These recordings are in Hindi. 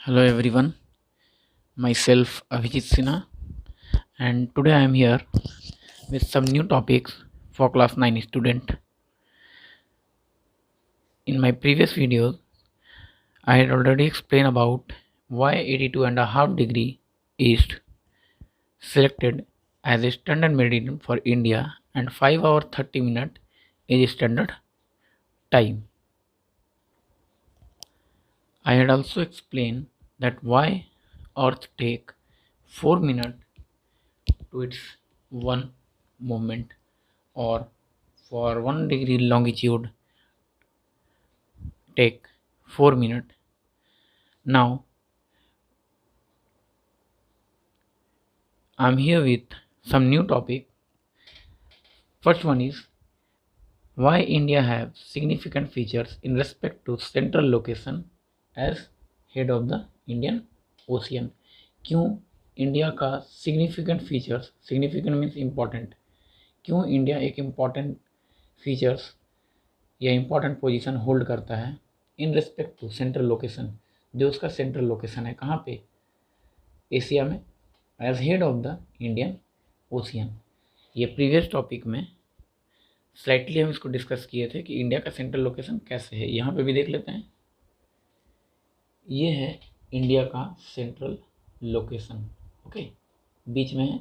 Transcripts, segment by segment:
Hello everyone, myself Avijit Sinha, and today I am here with some new topics for class 9 student. In my previous videos, I had already explained about why 82.5 degree east selected as a standard meridian for India and 5 hour 30 minute is standard time. I had also explained that why Earth take 4 minutes to its one movement, or for 1 degree longitude take 4 minutes. Now I'm here with some new topic. First one is why India have significant features in respect to central location as head of the Indian Ocean. क्यों इंडिया का significant features, significant means important, क्यों इंडिया एक इम्पॉर्टेंट फीचर्स या इम्पॉर्टेंट पोजीशन होल्ड करता है in respect to central location, जो उसका सेंट्रल लोकेशन है कहाँ पे, एशिया में, as head of the Indian ocean. ये प्रीवियस टॉपिक में स्लाइटली हम इसको डिस्कस किए थे कि इंडिया का सेंट्रल लोकेशन कैसे है। यहाँ पे भी देख लेते हैं, ये है इंडिया का सेंट्रल लोकेशन। ओके, बीच में है,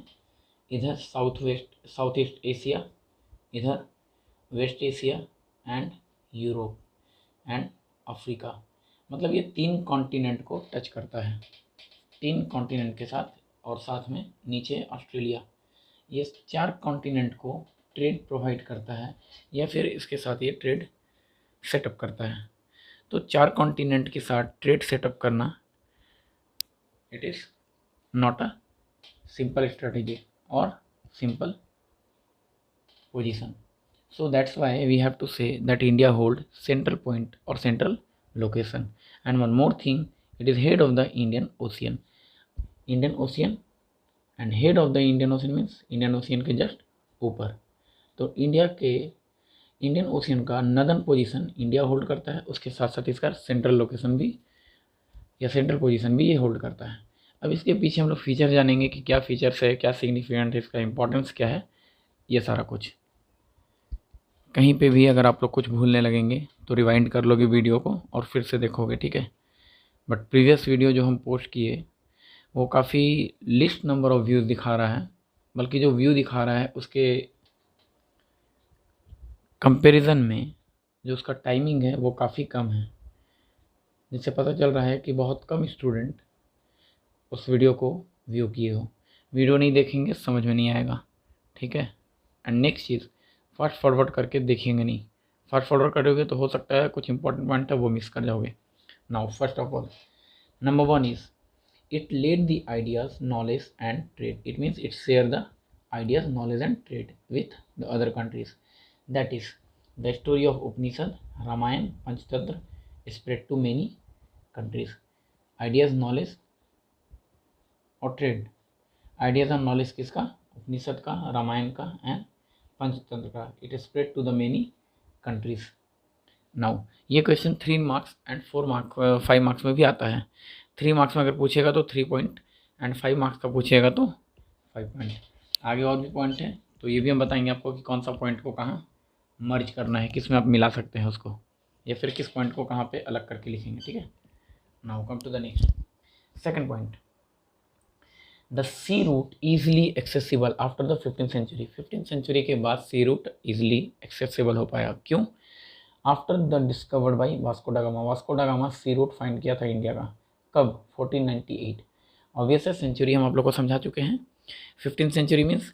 इधर साउथ ईस्ट एशिया, इधर west Asia and Europe and Africa. मतलब ये 3 कॉन्टिनेंट को टच करता है, 3 कॉन्टिनेंट के साथ, और साथ में नीचे ऑस्ट्रेलिया। ये 4 कॉन्टिनेंट को ट्रेड प्रोवाइड करता है, या फिर इसके साथ ये ट्रेड सेटअप करता है। तो 4 कॉन्टिनेंट के साथ ट्रेड सेटअप करना, it is not a simple strategy और simple position. So that's why we have to say that India hold central point or central location. And one more thing, it is head of the Indian Ocean. Indian Ocean and head of the Indian Ocean means Indian Ocean के जस्ट ऊपर। तो इंडिया के इंडियन ओशियन का नदर्न पोजीशन इंडिया होल्ड करता है, उसके साथ साथ इसका सेंट्रल लोकेशन भी या सेंट्रल पोजीशन भी ये होल्ड करता है। अब इसके पीछे हम लोग फीचर जानेंगे कि क्या फीचर्स है, क्या सिग्निफिकेंट है, इसका इंपॉर्टेंस क्या है, ये सारा कुछ। कहीं पे भी अगर आप लोग कुछ भूलने लगेंगे तो रिवाइंड कर लोगे वीडियो को और फिर से देखोगे, ठीक है। बट प्रीवियस वीडियो जो हम पोस्ट किए वो काफ़ी लिस्ट नंबर ऑफ व्यूज़ दिखा रहा है, बल्कि जो व्यू दिखा रहा है उसके कंपैरिजन में जो उसका टाइमिंग है वो काफ़ी कम है, जिससे पता चल रहा है कि बहुत कम स्टूडेंट उस वीडियो को व्यू किए हो। वीडियो नहीं देखेंगे समझ में नहीं आएगा, ठीक है। And next cheese, fast forward करके देखेंगे नहीं, फास्ट फॉरवर्ड करोगे तो हो सकता है कुछ इंपॉर्टेंट पॉइंट है वो मिस कर जाओगे। Now first of all, number 1 is it lead the ideas, knowledge and trade. It means it share the ideas, knowledge and trade with the other countries. That is the story of Upanishad, Ramayan, Panchatantra spread to many countries. Ideas, knowledge और ट्रेड। आइडियाज एंड नॉलेज किसका? उपनिषद का, रामायण का एंड पंचतंत्र का। It spread to the many countries. Now ये क्वेश्चन 3 मार्क्स एंड 5 मार्क्स में भी आता है। 3 मार्क्स में अगर पूछेगा तो 3 पॉइंट, एंड 5 मार्क्स का पूछेगा तो 5 पॉइंट। आगे और भी पॉइंट है तो ये भी हम बताएंगे आपको कि कौन सा पॉइंट को कहाँ मर्ज करना है, किस में आप मिला सकते हैं उसको, या फिर किस पॉइंट को कहाँ पे अलग करके लिखेंगे, ठीक है। Now come to the next, second point, the sea route easily accessible after the 15th century. 15th century के बाद सी रूट ईजिली एक्सेसिबल हो पाया, क्यों? After the discovered by Vasco da Gama. Vasco da Gama sea route find किया था इंडिया का, कब? 1498। ऑब्वियस है, सेंचुरी हम आप लोग को समझा चुके हैं। 15th सेंचुरी मीन्स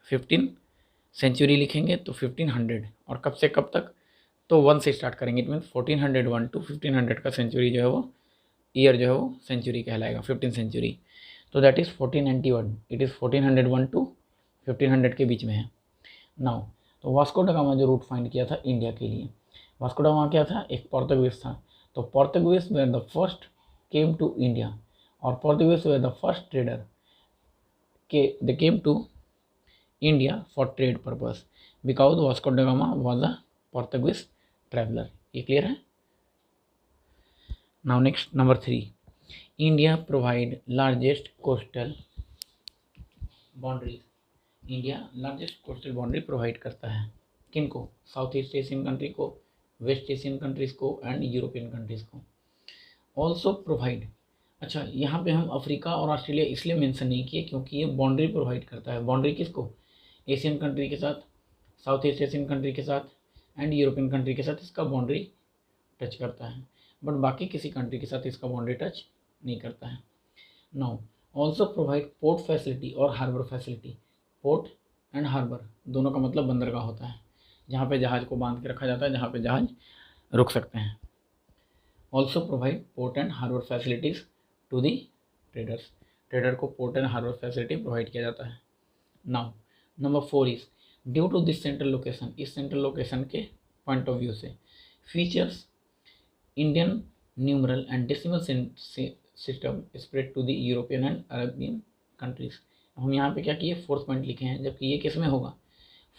15 सेंचुरी लिखेंगे तो 1500, और कब से कब तक? तो 1 से स्टार्ट करेंगे। इट मीन्स 1401 टू 1500 का सेंचुरी जो है वो ईयर जो है वो सेंचुरी कहलाएगा, 15th सेंचुरी। तो that is 1491। It is 1401 to 1500 के बीच में है। नाउ तो वास्को डा गामा जो रूट फाइंड किया था इंडिया के लिए, वास्को डा गामा क्या था? एक पोर्तुगीज था। तो Portuguese were the first came to India, और Portuguese were the first trader के they came to India for trade purpose, because Vasco da Gama was a Portuguese traveller. ये क्लियर है? Now next, number 3, India provide largest coastal boundaries, India largest coastal boundary provide करता है किन को? साउथ ईस्ट एशियन कंट्री को, वेस्ट एशियन कंट्रीज़ को एंड यूरोपियन कंट्रीज़ को। ऑल्सो प्रोवाइड, अच्छा यहाँ पे हम अफ्रीका और ऑस्ट्रेलिया इसलिए मेंशन नहीं किए क्योंकि ये बाउंड्री प्रोवाइड करता है। बाउंड्री किसको? एशियन कंट्री के साथ, साउथ ईस्ट एशियन कंट्री के साथ एंड यूरोपियन कंट्री के साथ इसका बाउंड्री टच करता है, बट बाकी किसी कंट्री के साथ इसका बाउंड्री टच नहीं करता है। Now also provide port facility और harbour facility. Port and harbour दोनों का मतलब बंदरगाह होता है, जहाँ पे जहाज़ को बांध के रखा जाता है, जहाँ पे जहाज़ रुक सकते हैं। Also provide port and harbour facilities to the traders, trader को port and harbour facility provide किया जाता है। Now number 4 is due to this central location, इस सेंट्रल लोकेशन के पॉइंट ऑफ व्यू से features Indian numeral and decimal system spread to the European and Arabian countries. हम यहाँ पे क्या किए? फोर्थ पॉइंट लिखे हैं, जबकि ये किस में होगा?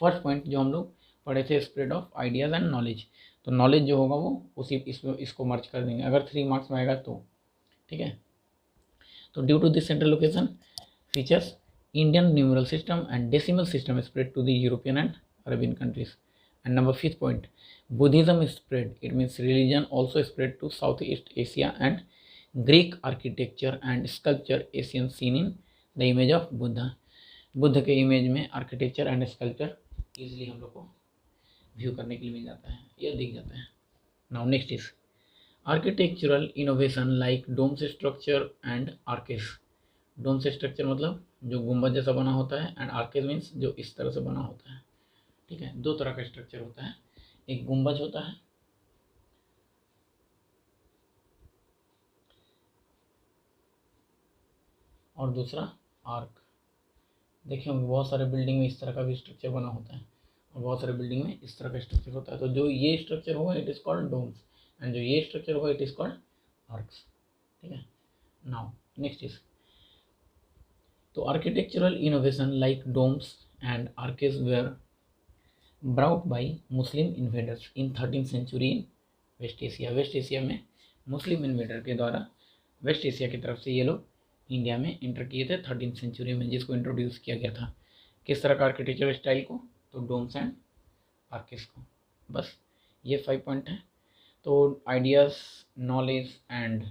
फर्स्ट पॉइंट जो हम लोग पढ़े थे, spread of ideas and knowledge, तो नॉलेज जो होगा वो उसी इसको मर्ज कर देंगे अगर 3 मार्क्स में आएगा तो, ठीक है। तो due to this central location features Indian numeral system and decimal system spread to the European and Arabian countries. And number 5th point, Buddhism is spread. It means religion also spread to Southeast Asia and Greek architecture and sculpture Asian seen in the image of Buddha. Buddha के इमेज में आर्किटेक्चर एंड स्कल्पचर ईजिली हम लोग को व्यू करने के लिए मिल जाता है या दिख जाता है। Now next is architectural innovation like domes structure and arches. Domes structure मतलब जो गुंबद जैसा बना होता है, एंड आर्केस मीन्स जो इस तरह से बना होता है, ठीक है। 2 तरह का स्ट्रक्चर होता है, एक गुंबज होता है और दूसरा आर्क। देखिए होंगे बहुत सारे बिल्डिंग में इस तरह का भी स्ट्रक्चर बना होता है और बहुत सारे बिल्डिंग में इस तरह का स्ट्रक्चर होता है। तो जो ये स्ट्रक्चर होगा it is called domes and जो ये स्ट्रक्चर होगा इट इज़ कॉल्ड आर्क्स, ठीक है। नाउ नेक्स्ट इज तो architectural innovation like domes and arches were brought by Muslim invaders in 13th century in west Asia. West Asia में मुस्लिम इन्वेडर के द्वारा वेस्ट एशिया की तरफ से ये लोग इंडिया में इंटर किए थे 13th सेंचुरी में, जिसको इंट्रोड्यूस किया गया था। किस तरह का आर्किटेक्चर स्टाइल को? तो डोम्स एंड आर्किस को। बस ये 5 पॉइंट हैं। तो आइडियाज़, नॉलेज एंड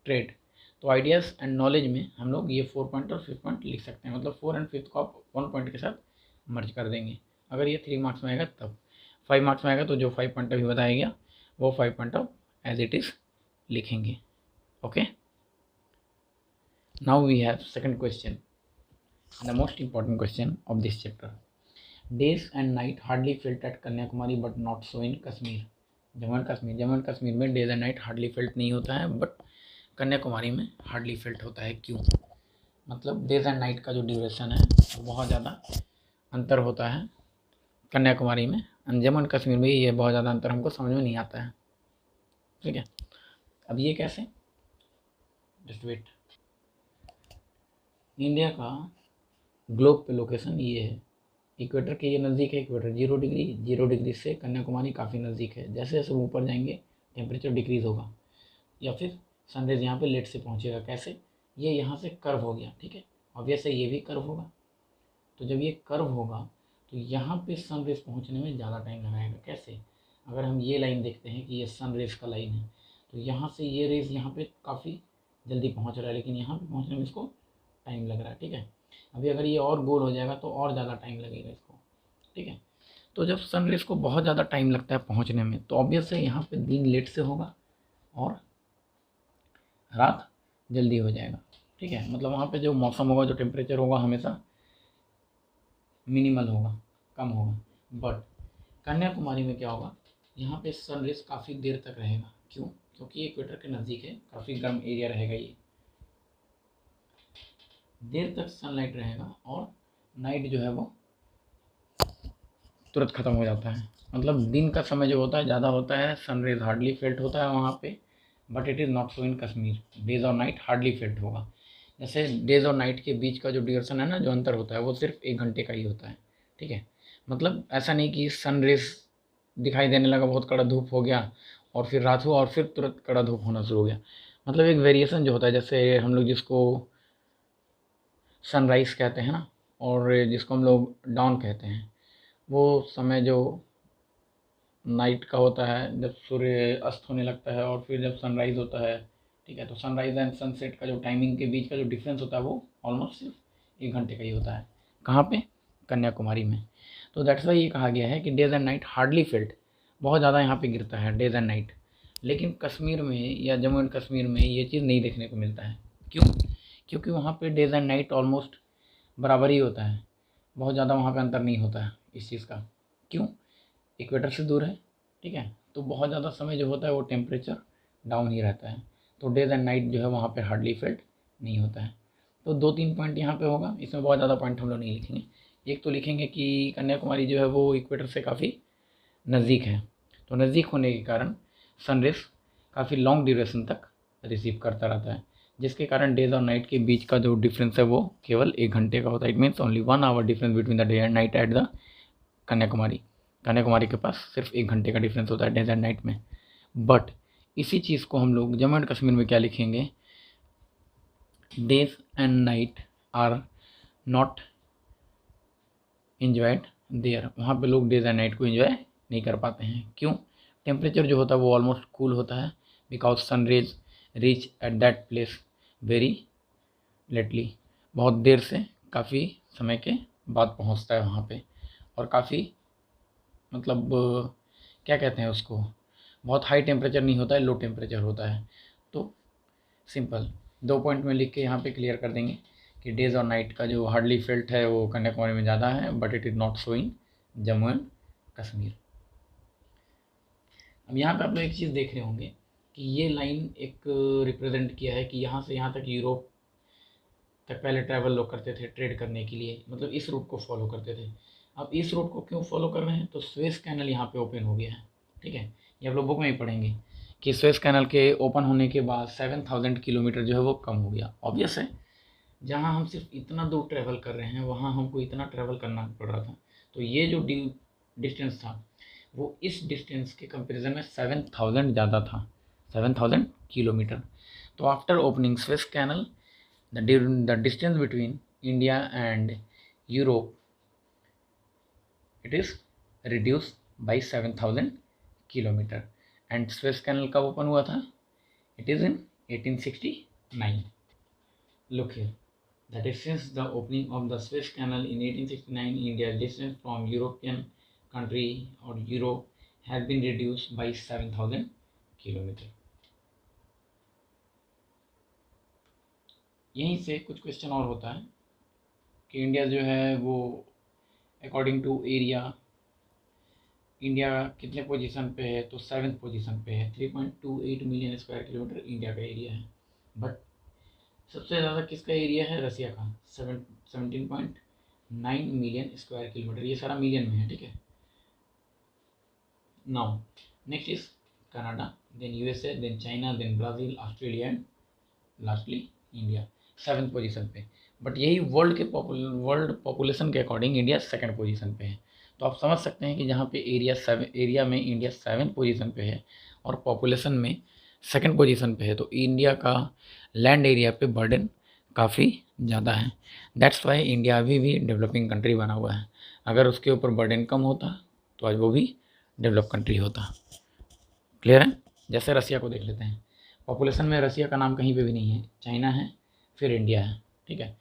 ट्रेड, तो आइडियाज़ एंड नॉलेज में हम लोग ये 4 पॉइंट और 5 पॉइंट लिख सकते हैं, मतलब 4 और 5 को आप 1 पॉइंट के साथ मर्ज कर देंगे अगर ये 3 मार्क्स में आएगा तब। 5 मार्क्स में आएगा तो जो 5 पॉइंट अभी बताया गया वो 5 पॉइंट आप एज इट इज़ लिखेंगे। Okay, now we have second question, the most important question of this chapter. Days and night hardly felt at Kanyakumari but not so in Kashmir. Jammu and Kashmir, Jammu and Kashmir में days and night hardly felt नहीं होता है, बट कन्याकुमारी में हार्डली फेल्ट होता है। क्यों? मतलब डेज एंड नाइट का जो ड्यूरेशन है वो बहुत ज़्यादा अंतर होता है कन्याकुमारी में, एंड जम्मू एंड कश्मीर में ये बहुत ज़्यादा अंतर हमको समझ में नहीं आता है, ठीक है। अब ये कैसे? Just wait. इंडिया का ग्लोब पे लोकेशन ये है, इक्वेटर के ये नज़दीक है, इक्वेटर 0 डिग्री, 0 डिग्री से कन्याकुमारी काफ़ी नज़दीक है। जैसे जैसे ऊपर जाएंगे टेम्परेचर डिक्रीज़ होगा या फिर सनराइज़ यहाँ पे लेट से पहुँचेगा। कैसे? ये यहाँ से कर्व हो गया, ठीक है, ऑब्वियस है ये भी कर्व होगा। तो जब ये कर्व होगा तो यहाँ पे सनरेज पहुँचने में ज़्यादा टाइम लगाएगा। कैसे? अगर हम ये लाइन देखते हैं कि ये सनरेज का लाइन है, तो यहाँ से ये रेज यहाँ पे काफ़ी जल्दी पहुँच रहा है, लेकिन यहाँ पे पहुँचने में इसको टाइम लग रहा है, ठीक है। अभी अगर ये और गोल हो जाएगा तो और ज़्यादा टाइम लगेगा इसको, ठीक है। तो जब सनरेज को बहुत ज़्यादा टाइम लगता है पहुँचने में, तो ऑब्वियस है यहाँ पे दिन लेट से होगा और रात जल्दी हो जाएगा, ठीक है। मतलब वहाँ पे जो मौसम होगा, जो टेम्परेचर होगा, हमेशा मिनिमल होगा, कम होगा। बट कन्याकुमारी में क्या होगा, यहाँ पे सनरेज काफ़ी देर तक रहेगा। क्यों? क्योंकि ये इक्वेटर के नज़दीक है, काफ़ी गर्म एरिया रहेगा, ये देर तक सनलाइट रहेगा और नाइट जो है वो तुरंत ख़त्म हो जाता है। मतलब दिन का समय जो होता है ज़्यादा होता है, सनरेज हार्डली फेल्ट होता है वहाँ पे, but it is not so in Kashmir. Days और नाइट हार्डली फेल्ट होगा। जैसे डेज और नाइट के बीच का जो ड्यूरेशन है ना, जो अंतर होता है, वो सिर्फ 1 घंटे का ही होता है, ठीक है। मतलब ऐसा नहीं कि सनरेज दिखाई देने लगा, बहुत कड़ा धूप हो गया और फिर रात हुआ और फिर तुरंत कड़ा धूप होना शुरू हो गया। मतलब एक वेरिएशन जो होता है, जैसे हम लोग जिसको सनराइज़ कहते हैं ना, और जिसको हम लोग डाउन कहते हैं, वो समय जो नाइट का होता है जब सूर्य अस्त होने लगता है और फिर जब सनराइज़ होता है, ठीक है। तो सनराइज़ एंड सनसेट का जो टाइमिंग के बीच का जो डिफरेंस होता है वो ऑलमोस्ट सिर्फ 1 घंटे का ही होता है। कहाँ पे? कन्याकुमारी में। तो दैट्स वाई ये कहा गया है कि days and night hardly felt, बहुत ज़्यादा यहाँ पे गिरता है डेज एंड नाइट। लेकिन कश्मीर में या जम्मू एंड कश्मीर में ये चीज़ नहीं देखने को मिलता है। क्यों? क्योंकि वहाँ पे डेज एंड नाइट ऑलमोस्ट बराबर ही होता है, बहुत ज़्यादा वहाँ पे अंतर नहीं होता है इस चीज़ का। क्यों? इक्वेटर से दूर है, ठीक है। तो बहुत ज़्यादा समय जो होता है वो टेम्परेचर डाउन ही रहता है, तो डेज एंड नाइट जो है वहाँ पे हार्डली फेल्ट नहीं होता है। तो 2-3 पॉइंट यहाँ पे होगा, इसमें बहुत ज़्यादा पॉइंट हम लोग नहीं लिखेंगे। एक तो लिखेंगे कि कन्याकुमारी जो है वो इक्वेटर से काफ़ी नज़दीक है, तो नज़दीक होने के कारण सनरेज काफ़ी लॉन्ग ड्यूरेशन तक रिसीव करता रहता है, जिसके कारण डेज और नाइट के बीच का जो डिफरेंस है वो केवल 1 घंटे का होता है। It means only 1 hour difference between the day and night at the Kanyakumari. Kanyakumari के पास सिर्फ 1 घंटे का डिफरेंस होता है डेज एंड नाइट में। बट इसी चीज़ को हम लोग जम्मू एंड कश्मीर में क्या लिखेंगे? Days and night are not enjoyed there. वहाँ पे लोग डेज एंड नाइट को इन्जॉय नहीं कर पाते हैं। क्यों? टेम्परेचर जो होता है वो ऑलमोस्ट कूल होता है, because sun rays reach at that place very lately, बहुत देर से, काफ़ी समय के बाद पहुँचता है वहाँ पे, और काफ़ी मतलब क्या कहते हैं उसको, बहुत हाई टेम्परेचर नहीं होता है, लो टेम्परेचर होता है। तो सिंपल 2 पॉइंट में लिख के यहाँ पे क्लियर कर देंगे कि डेज और नाइट का जो हार्डली फेल्ट है वो कन्याकुमारी में ज़्यादा है, but it is not so in Jammu and Kashmir. अब यहाँ पे आप लोग एक चीज़ देख रहे होंगे कि ये लाइन एक रिप्रेजेंट किया है कि यहाँ से यहाँ तक यूरोप तक पहले ट्रैवल लोग करते थे ट्रेड करने के लिए, मतलब इस रूट को फॉलो करते थे। अब इस रूट को क्यों फॉलो कर रहे हैं? तो स्वेज कैनल यहाँ पे ओपन हो गया है, ठीक है। ये आप लोग बुक में ही पढ़ेंगे कि स्वेज कैनल के ओपन होने के बाद 7000 किलोमीटर जो है वो कम हो गया। ऑब्वियस है, जहाँ हम सिर्फ इतना दूर ट्रैवल कर रहे हैं वहाँ हमको इतना ट्रैवल करना पड़ रहा था। तो ये जो डिस्टेंस था वो इस डिस्टेंस के कंपेरिजन में 7000 ज़्यादा था, 7000 किलोमीटर। तो after opening Suez canal the distance between India and Europe, it is reduced by 7000 kilometre. And Suez canal कब ओपन हुआ था? It is in 1869। Look here, that is since the opening of the Suez Canal in 1869, India's distance from European country or Europe has been reduced by 7000 kilometre. यहीं से कुछ क्वेश्चन और होता है कि इंडिया जो है वो अकॉर्डिंग टू एरिया, इंडिया कितने पोजीशन पे है? तो 7th पोजीशन पे है। 3.28 मिलियन स्क्वायर किलोमीटर इंडिया का एरिया है। बट सबसे ज़्यादा किसका एरिया है? रसिया का, 17.9 मिलियन स्क्वायर किलोमीटर। ये सारा मिलियन में है, ठीक है। Now next is Canada, then USA, then China, then Brazil, Australia and lastly India 7th position पे। बट यही वर्ल्ड पॉपुलेशन के अकॉर्डिंग इंडिया 2nd पोजीशन पे है। तो आप समझ सकते हैं कि जहाँ पे एरिया में इंडिया 7th पोजीशन पे है और पॉपुलेशन में 2nd पोजीशन पे है, तो इंडिया का लैंड एरिया पे बर्डन काफ़ी ज़्यादा है। दैट्स वाई इंडिया अभी भी डेवलपिंग कंट्री बना हुआ है। अगर उसके ऊपर बर्डन कम होता तो आज वो भी डेवलप कंट्री होता। क्लियर है? जैसे रसिया को देख लेते हैं, पॉपुलेशन में रसिया का नाम कहीं पे भी नहीं है, चाइना है, फिर इंडिया है, ठीक है।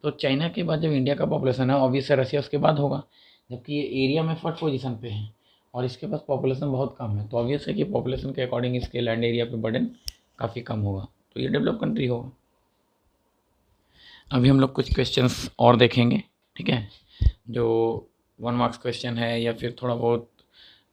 तो चाइना के बाद जब इंडिया का पॉपुलेशन है, ऑब्वियस है रसिया उसके बाद होगा, जबकि ये एरिया में 1st पोजीशन पे है और इसके पास पॉपुलेशन बहुत कम है। तो ऑब्वियस है कि पॉपुलेशन के अकॉर्डिंग इसके लैंड एरिया पे बर्डन काफ़ी कम होगा, तो ये डेवलप कंट्री होगा। अभी हम लोग कुछ क्वेश्चंस और देखेंगे, ठीक है, जो 1 मार्क्स क्वेश्चन है या फिर थोड़ा बहुत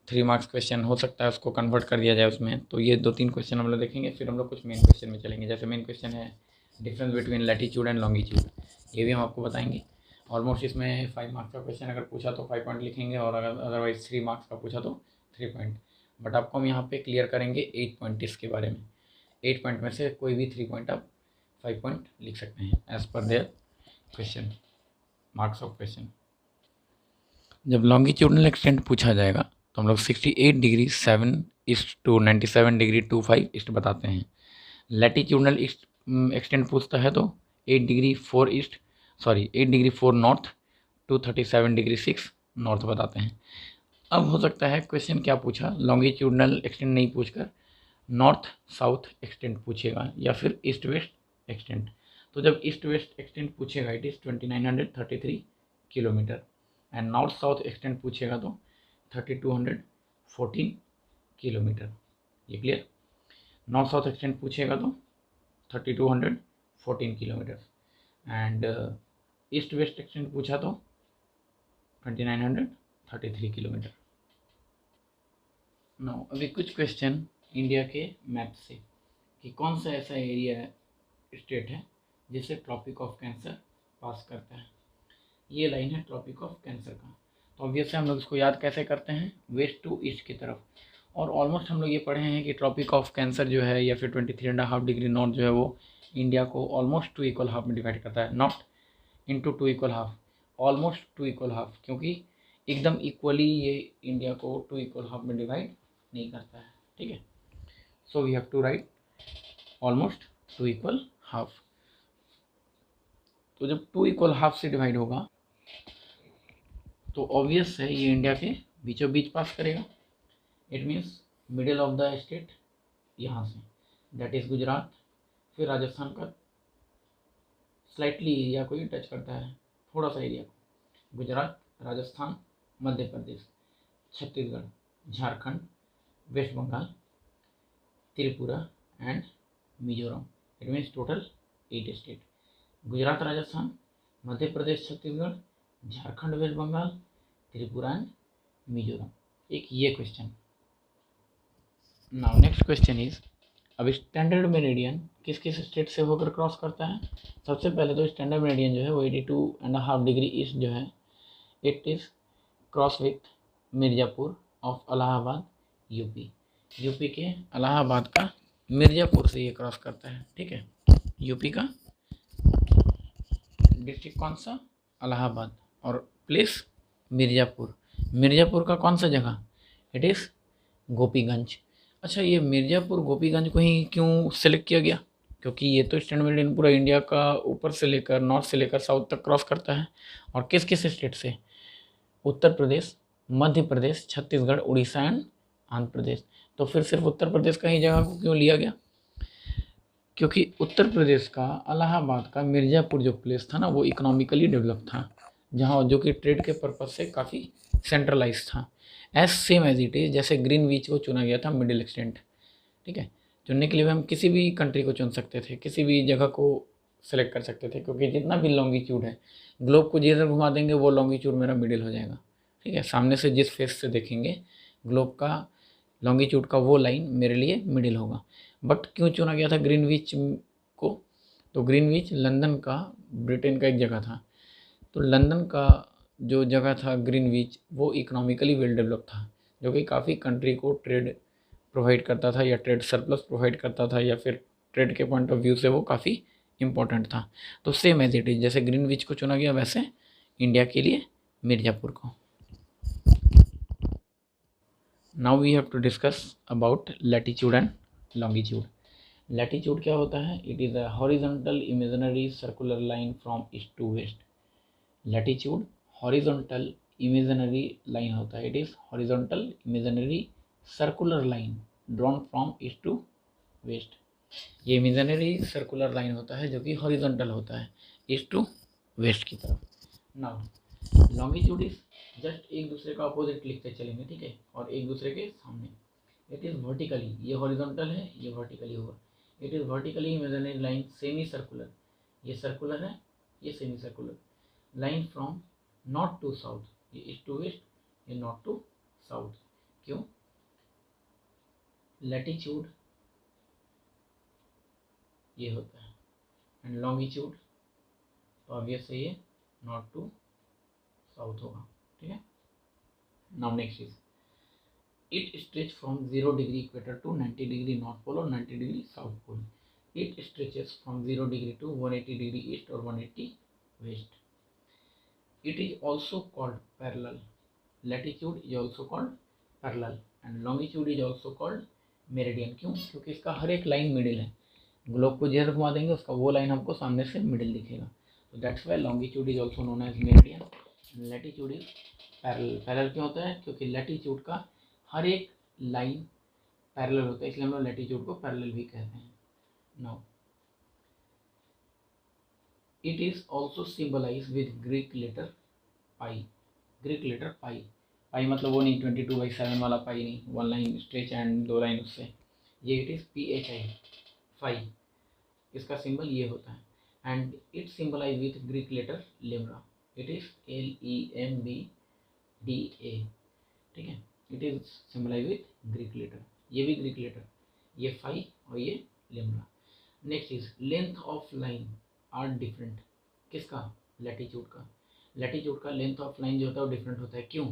3 मार्क्स क्वेश्चन हो सकता है उसको कन्वर्ट कर दिया जाए उसमें। तो ये 2-3 क्वेश्चन हम लोग देखेंगे, फिर हम लोग कुछ मेन क्वेश्चन में चलेंगे। जैसे मेन क्वेश्चन है difference between latitude and longitude, ये भी हम आपको बताएंगे। ऑलमोस्ट इसमें 5 मार्क्स का क्वेश्चन अगर पूछा तो 5 पॉइंट लिखेंगे, और अगर अदरवाइज 3 मार्क्स का पूछा तो 3 पॉइंट। बट आपको हम यहाँ पे क्लियर करेंगे 8 पॉइंट इसके बारे में। 8 पॉइंट में से कोई भी 3 पॉइंट आप 5 पॉइंट लिख सकते हैं as per their question, marks of question. जब लॉन्गिट्यूडनल एक्सटेंट पूछा जाएगा तो हम लोग 68 degree 7 east to 97 degree 25 east बताते हैं। लैटिट्यूडनल एक्सटेंट पूछता है तो 8 degree 4 east 8 degree 4 north to 37 degree 6 north बताते हैं। अब हो सकता है क्वेश्चन क्या पूछा, लॉन्गिट्यूडनल एक्सटेंट नहीं पूछकर नॉर्थ साउथ एक्सटेंट पूछेगा या फिर ईस्ट वेस्ट एक्सटेंट। तो जब ईस्ट वेस्ट एक्सटेंट पूछेगा it is 2933 kilometre and north south extent पूछेगा तो 3214 किलोमीटर। ये क्लियर? नॉर्थ साउथ एक्सटेंट पूछेगा तो 3214 kilometre and east west extent पूछा तो 2933 किलोमीटर। नो अभी कुछ क्वेश्चन इंडिया के मैप से कि कौन सा ऐसा एरिया स्टेट है जिसे ट्रॉपिक ऑफ कैंसर पास करता है। ये लाइन है ट्रॉपिक ऑफ कैंसर का। तो ऑब्वियसली हम लोग इसको याद कैसे करते हैं, वेस्ट टू ईस्ट की तरफ। और ऑलमोस्ट हम लोग ये पढ़े हैं कि ट्रॉपिक ऑफ कैंसर जो है या फिर 23.5 डिग्री नॉर्थ जो है वो इंडिया को ऑलमोस्ट 2 इक्वल हाफ में डिवाइड करता है, not into 2 equal half, almost 2 equal half, क्योंकि एकदम इक्वली ये इंडिया को 2 इक्वल हाफ में डिवाइड नहीं करता है। ठीक है, so we have to write almost 2 equal half. तो जब 2 इक्वल हाफ से डिवाइड होगा तो ऑब्वियस है ये इंडिया के बीचों बीच पास करेगा। It means middle of the state यहाँ से, दैट इज़ गुजरात। फिर राजस्थान का स्लाइटली एरिया को ही टच करता है, थोड़ा सा एरिया को। Gujarat, Rajasthan, Madhya Pradesh, Chhattisgarh, Jharkhand, West Bengal, Tripura and Mizoram. It means total 8 state. Gujarat, Rajasthan, Madhya Pradesh, Chhattisgarh, Jharkhand, West Bengal, Tripura and Mizoram. एक ये क्वेश्चन। नाउ नेक्स्ट क्वेश्चन इज, अब स्टैंडर्ड मेरिडियन किस किस स्टेट से होकर क्रॉस करता है। सबसे पहले तो स्टैंडर्ड मेरिडियन जो है वो 82.5 डिग्री ईस्ट जो है it is cross with Mirzapur of Allahabad UP. UP के इलाहाबाद का मिर्ज़ापुर से ये क्रॉस करता है। ठीक है, यूपी का डिस्ट्रिक्ट कौन सा, इलाहाबाद, और प्लेस मिर्ज़ापुर। मिर्ज़ापुर का कौन सा जगह, इट इज़ गोपीगंज। अच्छा, ये मिर्ज़ापुर गोपीगंज को ही क्यों सेलेक्ट किया गया, क्योंकि ये तो स्टैंडर्ड मेरिडियन पूरा इंडिया का ऊपर से लेकर नॉर्थ से लेकर साउथ तक क्रॉस करता है। और किस किस स्टेट से, उत्तर प्रदेश, मध्य प्रदेश, छत्तीसगढ़, उड़ीसा एंड आंध्र प्रदेश। तो फिर सिर्फ उत्तर प्रदेश का ही जगह को क्यों लिया गया, क्योंकि उत्तर प्रदेश का इलाहाबाद का मिर्ज़ापुर जो प्लेस था ना वो इकोनॉमिकली डेवलप था, जहाँ जो कि ट्रेड के पर्पज़ से काफ़ी सेंट्रलाइज था। सेम एज इट इज़ जैसे ग्रीनविच को चुना गया था मिडिल एक्सटेंट। ठीक है, चुनने के लिए हम किसी भी कंट्री को चुन सकते थे, किसी भी जगह को सेलेक्ट कर सकते थे, क्योंकि जितना भी लॉन्गिट्यूड है ग्लोब को जिधर घुमा देंगे वो लॉन्गिट्यूड मेरा मिडिल हो जाएगा। ठीक है, सामने से जिस फेस से देखेंगे ग्लोब का लॉन्गिट्यूड का वो लाइन मेरे लिए मिडिल होगा। बट क्यों चुना गया था ग्रीनविच को, तो ग्रीनविच लंदन का, ब्रिटेन का एक जगह था। तो लंदन का जो जगह था ग्रीनविच वो इकोनॉमिकली वेल डेवलप था, जो कि काफ़ी कंट्री को ट्रेड प्रोवाइड करता था या ट्रेड सरप्लस प्रोवाइड करता था, या फिर ट्रेड के पॉइंट ऑफ व्यू से वो काफ़ी इंपॉर्टेंट था। तो सेम एज इट इज़ जैसे ग्रीनविच को चुना गया वैसे इंडिया के लिए मिर्ज़ापुर को। Now we have to discuss about latitude and longitude. Latitude क्या होता है, it is a horizontal imaginary circular line from east to west. Latitude horizontal imaginary line होता है, it is horizontal imaginary circular line drawn from east to west. ये इमेजिनरी सर्कुलर लाइन होता है जो कि हॉरिजॉन्टल होता है ईस्ट टू वेस्ट की तरफ। नाउ लॉन्गिट्यूड इज जस्ट एक दूसरे का अपोजिट लिखते चलेंगे, ठीक है, और एक दूसरे के सामने। इट इज़ वर्टिकली, ये हॉरिजॉन्टल है, ये वर्टिकली होगा। It is vertically imaginary line semi circular, ये सर्कुलर है, ये semi circular line from north to south, ये ईस्ट टू वेस्ट, ये नॉर्थ टू साउथ। क्यों, लैटिट्यूड ये होता है एंड लॉन्गिट्यूड तो ऑब्वियस है ये नॉर्थ टू साउथ होगा। ठीक है, now next is it stretch from 0 degree equator to 90 degree north pole और 90 degree south pole. It stretches from 0 degree to 180 degree east और 180 west. It is also called parallel. Latitude is also called parallel and longitude is also called meridian. क्यों? क्योंकि इसका हर एक लाइन मिडिल है। ग्लोब को जिधर घुमा देंगे उसका वो लाइन हमको सामने से मिडिल दिखेगा, तो that's why longitude is also known as meridian. Latitude is parallel. Parallel क्यों होता है? क्योंकि लैटिट्यूड का हर एक लाइन पैरेलल होता है, इसलिए हम लोग लैटिट्यूड को पैरेलल भी कहते हैं। Now it is also symbolize with Greek letter pi. Greek letter pi, pi मतलब वो नहीं 22/7 वाला पाई नहीं, वन लाइन स्ट्रेच एंड दो लाइन उससे, ये इट इज PHI, फाई। इसका सिंबल ये होता है and it symbolize with Greek letter lambda. It is LEMBDA, ठीक है। It is symbolize with Greek letter, ये भी ग्रीक लेटर, ये फाई और ये lambda. Next is length of line are different. किसका? लैटिट्यूड का। लैटिट्यूड का लेंथ ऑफ लाइन जो होता है वो डिफरेंट होता है। क्यों?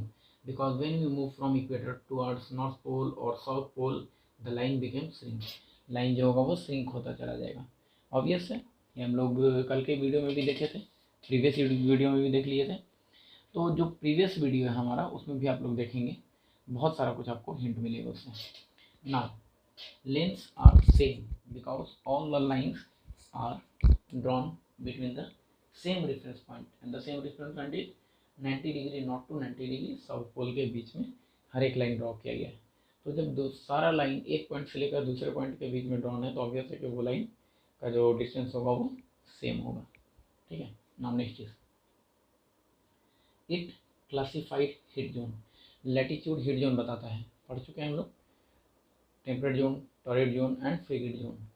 Because when we move from equator towards north pole और south pole the line became shrink. Line जो होगा वो श्रिंक होता चला जाएगा। ऑब्वियस है, ये हम लोग कल के वीडियो में भी देखे थे, प्रीवियस वीडियो में भी देख लिए थे। तो जो प्रीवियस वीडियो है हमारा उसमें भी आप लोग देखेंगे, बहुत सारा कुछ आपको हिंट मिलेगा उसमें। Now lengths are same because all the lines are drawn between the same reference point and the same reference point is 90 degree north to 90 degree south pole के बीच में हर एक लाइन ड्रॉ किया गया है। तो जब सारा लाइन एक पॉइंट से लेकर दूसरे पॉइंट के बीच में ड्रॉन है तो ऑब्वियस है कि वो लाइन का जो डिस्टेंस होगा वो सेम होगा, ठीक है। नाउ नेक्स्ट चीज, it classified heat zone. Latitude heat zone बताता है, पढ़ चुके हैं हम लोग, temperate zone, torrid zone and frigid zone.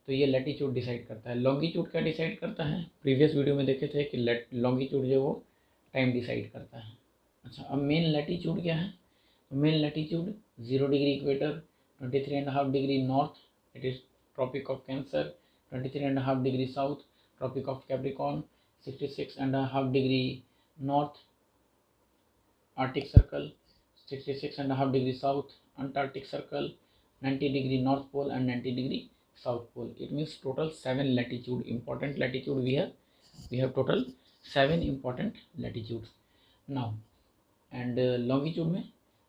तो ये लैटिट्यूड डिसाइड करता है। लॉन्गिट्यूड क्या डिसाइड करता है? प्रीवियस वीडियो में देखे थे कि लॉन्गिट्यूड जो वो टाइम डिसाइड करता है। अच्छा, अब मेन लैटिट्यूड क्या है? Main latitude 0 degree equator, 23.5 degree north it is Tropic of Cancer, 23.5 degree south Tropic of Capricorn, 66.5 degree north Arctic Circle, 66.5 degree south Antarctic Circle, 90 degree north pole and 90 degree south pole. It means total 7 latitude, important latitude we have total 7 important latitudes now। and longitude में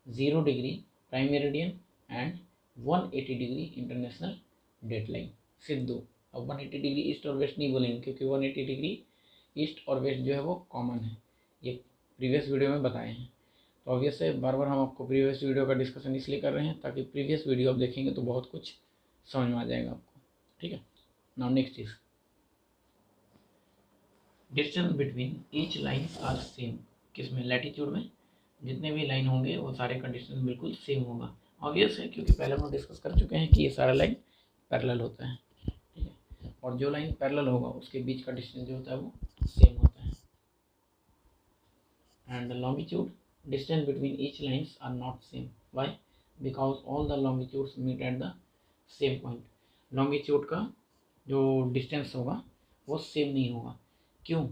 0 degree prime meridian and 180 degree international date line, सिर्फ दो। अब 180 डिग्री ईस्ट और वेस्ट नहीं बोलेंगे क्योंकि 180 डिग्री ईस्ट और वेस्ट जो है वो कॉमन है, ये प्रीवियस वीडियो में बताए हैं। तो ऑब्वियस है बार बार हम आपको प्रीवियस वीडियो का डिस्कशन इसलिए कर रहे हैं ताकि प्रीवियस वीडियो आप देखेंगे तो बहुत कुछ समझ में आ जाएगा आपको, ठीक है। Now next is distance between each line are same. किसमें? लैटिट्यूड में जितने भी लाइन होंगे वो सारे का डिस्टेंस बिल्कुल सेम होगा। ऑब्वियस है क्योंकि पहले हम लोग डिस्कस कर चुके हैं कि ये सारा लाइन पैरेलल होता है, ठीक है। और जो लाइन पैरेलल होगा उसके बीच का डिस्टेंस जो होता है वो सेम होता है। And longitude distance between each lines are not same. Why? Because all the longitudes meet at the same point. Longitude का जो डिस्टेंस होगा वो सेम नहीं होगा। क्यों?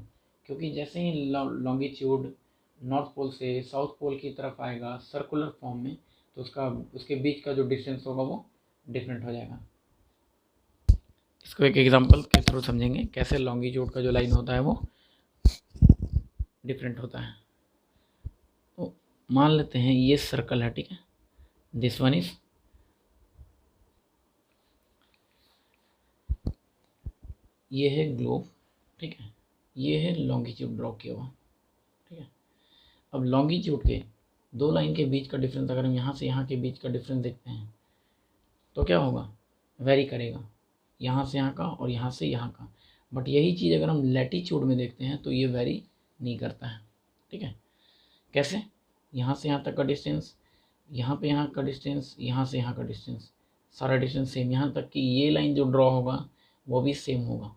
क्योंकि जैसे ही लॉन्गिट्यूड नॉर्थ पोल से साउथ पोल की तरफ आएगा सर्कुलर फॉर्म में तो उसके बीच का जो डिस्टेंस होगा वो डिफरेंट हो जाएगा। इसको एक एग्जांपल के थ्रू समझेंगे कैसे लॉन्गिट्यूड का जो लाइन होता है वो डिफरेंट होता है। तो मान लेते हैं ये सर्कल है, ठीक है, दिस वन इज, ये है ग्लोब, ठीक है, ये है लॉन्गिट्यूड ड्रॉ किया हुआ, ठीक है। अब लॉन्गिट्यूड के दो लाइन के बीच का डिफरेंस अगर हम यहाँ से यहाँ के बीच का डिफरेंस देखते हैं तो क्या होगा? वेरी करेगा, यहाँ से यहाँ का और यहाँ से यहाँ का। बट यही चीज़ अगर हम लैटिट्यूड में देखते हैं तो ये वेरी नहीं करता है, ठीक है। कैसे? यहाँ से यहाँ तक का डिस्टेंस, यहाँ पे यहाँ का डिस्टेंस, यहाँ से यहाँ का डिस्टेंस, सारा डिस्टेंस सेम, यहाँ तक कि ये लाइन जो ड्रॉ होगा वो भी सेम होगा,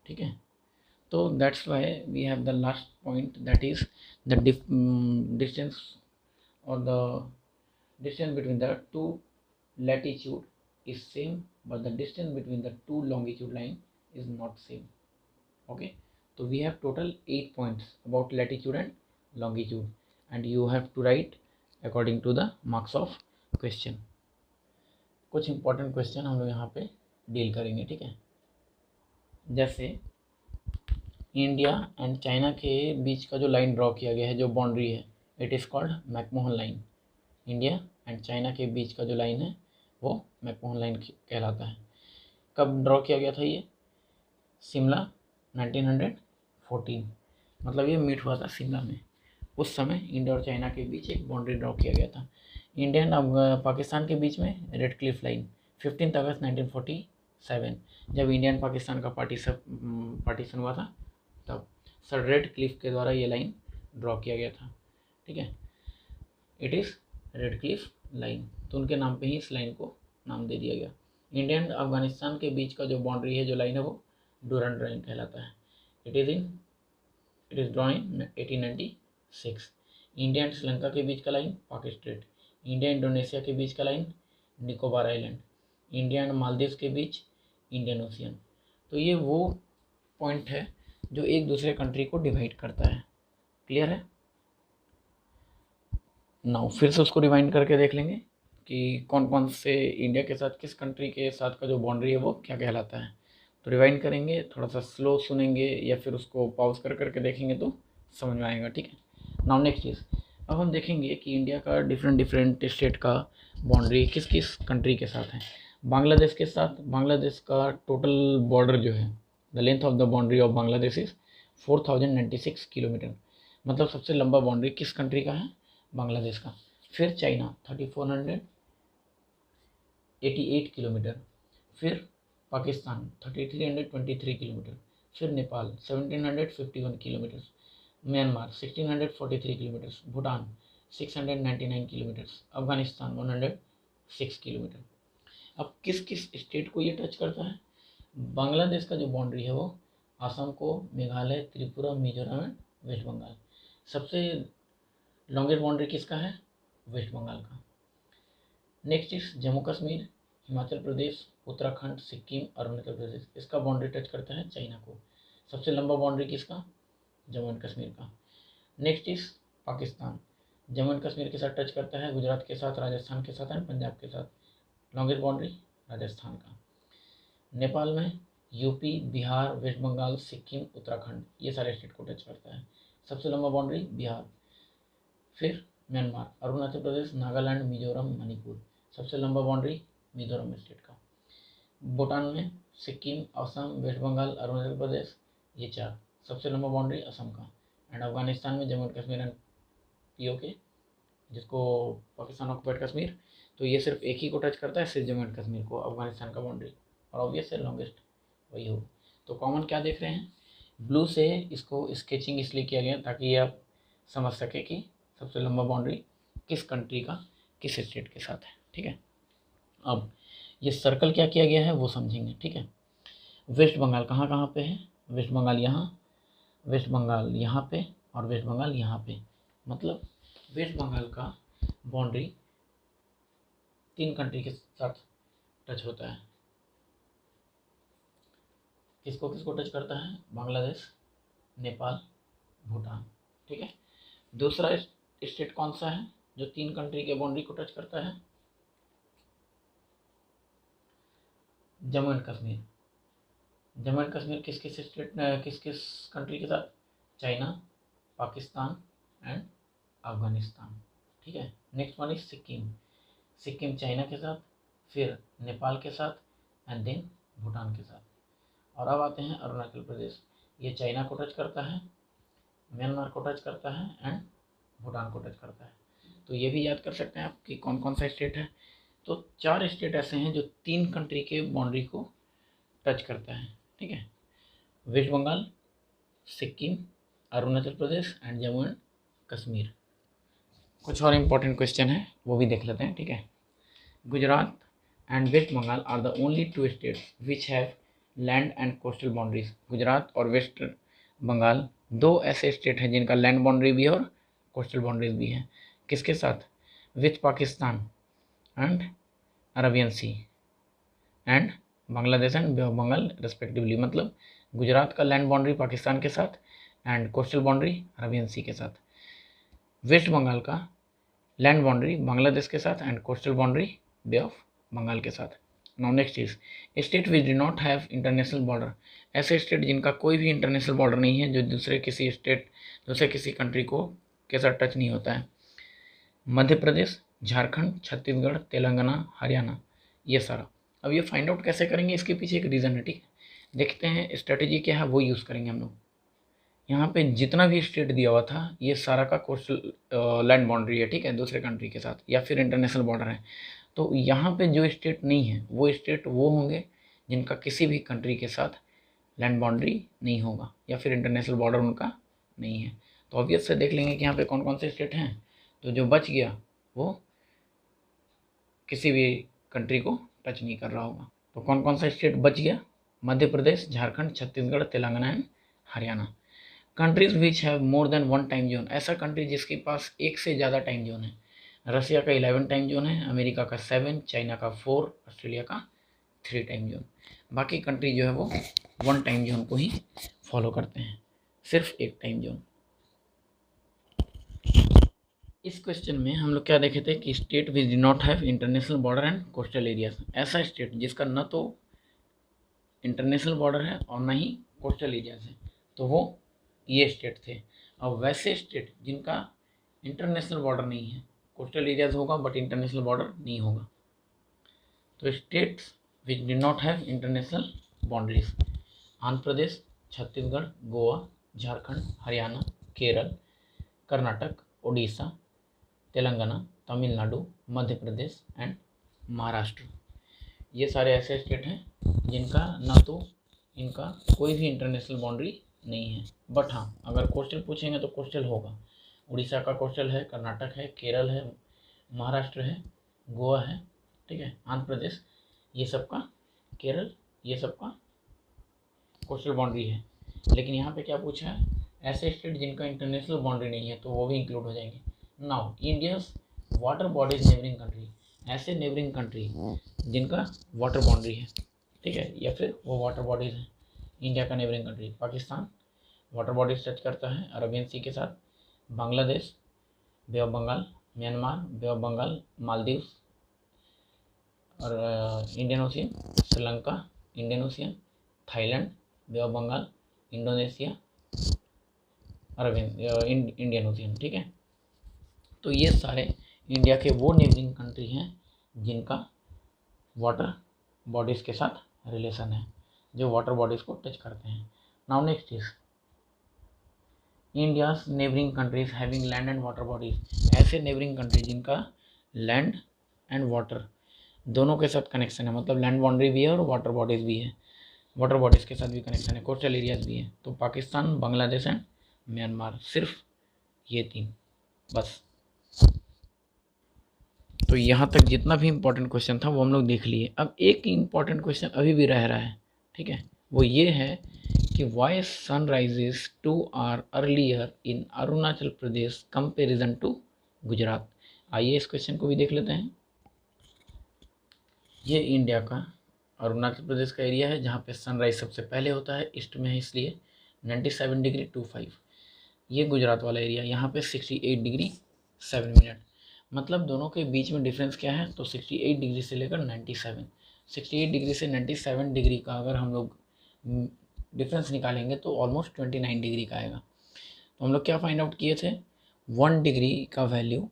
ठीक है। तो that's why we have the last point that is the distance और the distance between the two latitude is same but the distance between the two longitude line is not same, okay। so we have total 8 points about latitude and longitude and you have to write according to the marks of question। कुछ important question हम लोग यहाँ पे डील करेंगे, ठीक है। जैसे इंडिया एंड चाइना के बीच का जो लाइन ड्रॉ किया गया है, जो बाउंड्री है, it is called McMahon line. India and China के बीच का जो लाइन है वो मैकमोहन लाइन कहलाता है। कब ड्रॉ किया गया था ये? शिमला 1914, मतलब ये मीट हुआ था शिमला में। उस समय इंडिया और चाइना के बीच एक बाउंड्री ड्रॉ किया गया था। इंडिया एंड पाकिस्तान के बीच में रेड क्लिफ लाइन 15 अगस्त 1947, जब इंडिया एंड पाकिस्तान का पार्टीशन हुआ था तब सर रेड क्लिफ के द्वारा ये लाइन ड्रॉ किया गया था। ठीक है, it is red Cliff line, तो उनके नाम पे ही इस लाइन को नाम दे दिया गया। इंडिया एंड अफगानिस्तान के बीच का जो बाउंड्री है, जो लाइन है, वो डूरंड लाइन कहलाता है। It is draw in 1896। India and Sri Lanka के बीच का लाइन पाक स्ट्रेट। इंडिया इंडोनेशिया के बीच का line Nicobar island. India and Maldives के बीच इंडियन ओशियन। तो ये वो पॉइंट है जो एक दूसरे कंट्री को डिवाइड करता है। क्लियर है? नाउ फिर से उसको रिवाइंड करके देख लेंगे कि कौन कौन से इंडिया के साथ किस कंट्री के साथ का जो बाउंड्री है वो क्या कहलाता है। तो रिवाइंड करेंगे, थोड़ा सा स्लो सुनेंगे या फिर उसको पॉज कर करके देखेंगे तो समझ में आएगा। ठीक है, नाउ नेक्स्ट चीज़, अब हम देखेंगे कि इंडिया का डिफरेंट स्टेट का बाउंड्री किस किस कंट्री के साथ है। बांग्लादेश के साथ, बांग्लादेश का टोटल बॉर्डर जो है, the length of the boundary of Bangladesh is 4096 kilometre, मतलब सबसे लंबा बाउंड्री किस कंट्री का है? बांग्लादेश का। फिर चाइना 3488 किलोमीटर, फिर पाकिस्तान 3323 किलोमीटर, फिर Nepal 1751 kilometre, Myanmar 1643 kilometre, Bhutan 699 kilometre, Afghanistan 106 kilometre. अब किस किस स्टेट को ये टच करता है? बांग्लादेश का जो बाउंड्री है वो असम को, मेघालय, त्रिपुरा, मिजोरम एंड वेस्ट बंगाल। सबसे लॉन्गेस्ट बाउंड्री किसका है? वेस्ट बंगाल का। नेक्स्ट इज जम्मू कश्मीर, हिमाचल प्रदेश, उत्तराखंड, सिक्किम, अरुणाचल प्रदेश। इसका बाउंड्री टच करता है चाइना को। सबसे लंबा बाउंड्री किसका? जम्मू एंड कश्मीर का। Next is Pakistan, Jammu and Kashmir के साथ टच करता है, गुजरात के साथ, राजस्थान के साथ एंड पंजाब के साथ। लॉन्गेस्ट बाउंड्री राजस्थान का। नेपाल में यूपी, बिहार, वेस्ट बंगाल, सिक्किम, उत्तराखंड, ये सारे स्टेट को टच करता है। सबसे लंबा बाउंड्री बिहार। फिर म्यांमार, अरुणाचल प्रदेश, नागालैंड, मिजोरम, मणिपुर। सबसे लंबा बाउंड्री मिजोरम स्टेट का। भूटान में सिक्किम, असम, वेस्ट बंगाल, अरुणाचल प्रदेश, ये चार। सबसे लंबा बाउंड्री असम का। एंड अफगानिस्तान में Jammu and Kashmir and POK, जिसको पाकिस्तान ऑक्युपाइड कश्मीर, तो ये सिर्फ एक ही को टच करता है, सिर्फ जम्मू एंड कश्मीर को, अफगानिस्तान का बाउंड्री। और ऑब्वियस है लॉन्गेस्ट वही हो। तो कॉमन क्या देख रहे हैं? ब्लू से इसको स्केचिंग इसलिए किया गया ताकि ये आप समझ सके कि सबसे लंबा बाउंड्री किस कंट्री का किस स्टेट के साथ है। ठीक है, अब ये सर्कल क्या किया गया है वो समझेंगे। ठीक है, वेस्ट बंगाल कहाँ कहाँ पे है? वेस्ट बंगाल यहाँ, वेस्ट बंगाल यहाँ पे और वेस्ट बंगाल यहाँ पे। मतलब वेस्ट बंगाल का बाउंड्री 3 कंट्री के साथ टच होता है। किसको किसको टच करता है? बांग्लादेश, नेपाल, भूटान। ठीक है, दूसरा स्टेट कौन सा है जो 3 कंट्री के बाउंड्री को टच करता है? जम्मू एंड कश्मीर। जम्मू एंड कश्मीर किस किस स्टेट, किस किस कंट्री के साथ? China, Pakistan and Afghanistan. ठीक है, next one is Sikkim. Sikkim China के साथ, फिर नेपाल के साथ एंड देन भूटान के साथ। और अब आते हैं अरुणाचल प्रदेश। ये चाइना को टच करता है, म्यांमार को टच करता है एंड भूटान को टच करता है। तो ये भी याद कर सकते हैं आप कि कौन कौन सा स्टेट है। तो 4 स्टेट ऐसे हैं जो 3 कंट्री के बाउंड्री को टच करता है। ठीक है, West Bengal, Sikkim, Arunachal Pradesh and Jammu and Kashmir. कुछ और इम्पोर्टेंट क्वेश्चन है वो भी देख लेते हैं। ठीक है, Gujarat and West Bengal are the only 2 states which have land and coastal boundaries. Gujarat और वेस्ट बंगाल 2 ऐसे स्टेट हैं जिनका लैंड बाउंड्री भी है और कोस्टल बाउंड्रीज भी हैं। किसके साथ? With Pakistan and Arabian Sea and Bangladesh and Bengal respectively. मतलब गुजरात का लैंड बाउंड्री पाकिस्तान के साथ एंड कोस्टल बाउंड्री अरबियन सी के साथ। वेस्ट बंगाल का लैंड बाउंड्री बांग्लादेश के साथ and coastal boundary Bay of Bengal के साथ। Now next is state which do not have international border. ऐसे स्टेट जिनका कोई भी इंटरनेशनल बॉर्डर नहीं है, जो दूसरे किसी कंट्री को के साथ टच नहीं होता है। मध्य प्रदेश, झारखंड, छत्तीसगढ़, तेलंगाना, हरियाणा, ये सारा। अब ये फाइंड आउट कैसे करेंगे, इसके पीछे एक रीज़न है, ठीक है। देखते हैं स्ट्रेटेजी क्या है, वो यूज़ करेंगे हम लोग। यहाँ पे जितना भी स्टेट दिया हुआ था ये सारा का कोस्टल लैंड बाउंड्री है, ठीक है, दूसरे कंट्री के साथ या फिर इंटरनेशनल बॉर्डर है। तो यहाँ पे जो स्टेट नहीं है वो स्टेट वो होंगे जिनका किसी भी कंट्री के साथ लैंड बाउंड्री नहीं होगा या फिर इंटरनेशनल बॉर्डर उनका नहीं है। तो ऑब्वियस से देख लेंगे कि यहाँ पे कौन कौन से स्टेट हैं। तो जो बच गया वो किसी भी कंट्री को टच नहीं कर रहा होगा। तो कौन कौन सा स्टेट बच गया, Madhya Pradesh, Jharkhand, Chhattisgarh, Telangana and Haryana. Countries which have more than one time zone, ऐसा कंट्री जिसके पास एक से ज़्यादा टाइम जोन है। रसिया का 11 टाइम जोन है, अमेरिका का 7, चाइना का 4, ऑस्ट्रेलिया का 3 टाइम जोन। बाकी कंट्री जो है वो 1 टाइम जोन को ही फॉलो करते हैं, सिर्फ एक टाइम जोन। इस क्वेश्चन में हम लोग क्या देखे थे कि state which do not have international border and coastal areas, ऐसा स्टेट जिसका न तो इंटरनेशनल बॉर्डर है और न ही कोस्टल एरियाज है, तो वो ये स्टेट थे। अब वैसे स्टेट जिनका इंटरनेशनल बॉर्डर नहीं है, कोस्टल एरियाज होगा बट इंटरनेशनल बॉर्डर नहीं होगा। तो states which do not have international boundaries, Andhra Pradesh, Chhattisgarh, Goa, Jharkhand, Haryana, Kerala, Karnataka, Orissa, Telangana, Tamil Nadu, Madhya Pradesh and Maharashtra. ये सारे ऐसे स्टेट हैं जिनका ना तो इनका कोई भी इंटरनेशनल बाउंड्री नहीं है, बट हाँ अगर कोस्टल पूछेंगे तो कोस्टल होगा। उड़ीसा का कोस्टल है, कर्नाटक है, केरल है, महाराष्ट्र है, गोवा है, ठीक है, आंध्र प्रदेश, ये सब का, केरल, ये सब का कोस्टल बाउंड्री है। लेकिन यहाँ पे क्या पूछा है, ऐसे स्टेट जिनका इंटरनेशनल बाउंड्री नहीं है, तो वो भी इंक्लूड हो जाएंगे। Now India's water bodies neighbouring country, ऐसे नेबरिंग कंट्री जिनका वाटर बाउंड्री है, ठीक है, या फिर वो वाटर बॉडीज हैं। इंडिया का neighbouring country Pakistan, water bodies touch करता है अरबियन सी के साथ, Bangladesh, bay of Bengal, Myanmar, bay of Bengal, Maldives और Indian ocean, Sri Lanka, Indian ocean, Thailand, bay of Bengal, Indonesia, Arabian Indian ocean, ठीक है। तो ये सारे इंडिया के वो नेबरिंग कंट्री हैं जिनका वाटर बॉडीज़ के साथ रिलेशन है, जो वाटर बॉडीज़ को टच करते हैं। Now next is India's neighbouring countries having land and water bodies, ऐसे नेबरिंग कंट्री जिनका लैंड एंड वाटर दोनों के साथ कनेक्शन है, मतलब लैंड बाउंड्री भी है और वाटर बॉडीज़ भी है, वाटर बॉडीज़ के साथ भी कनेक्शन है, कोस्टल एरियाज भी है। तो पाकिस्तान, बांग्लादेश एंड म्यांमार, सिर्फ ये 3 बस। तो यहाँ तक जितना भी इम्पोर्टेंट क्वेश्चन था वो हम लोग देख लिए। अब एक इम्पॉर्टेंट क्वेश्चन अभी भी रह रहा है, ठीक है, वो ये है कि why sunrises 2 hour earlier in Arunachal Pradesh comparison to Gujarat. आइए इस क्वेश्चन को भी देख लेते हैं। ये इंडिया का अरुणाचल प्रदेश का एरिया है जहाँ पे सनराइज सबसे पहले होता है, ईस्ट में है इसलिए 97 डिग्री 25। ये गुजरात वाला एरिया, यहाँ पे 68 डिग्री 7 मिनट। मतलब दोनों के बीच में डिफरेंस क्या है, तो 68 डिग्री से लेकर 97, 68 डिग्री से 97 डिग्री का अगर हम लोग डिफरेंस निकालेंगे तो ऑलमोस्ट 29 डिग्री का आएगा। तो हम लोग क्या फाइंड आउट किए थे, 1 डिग्री का वैल्यू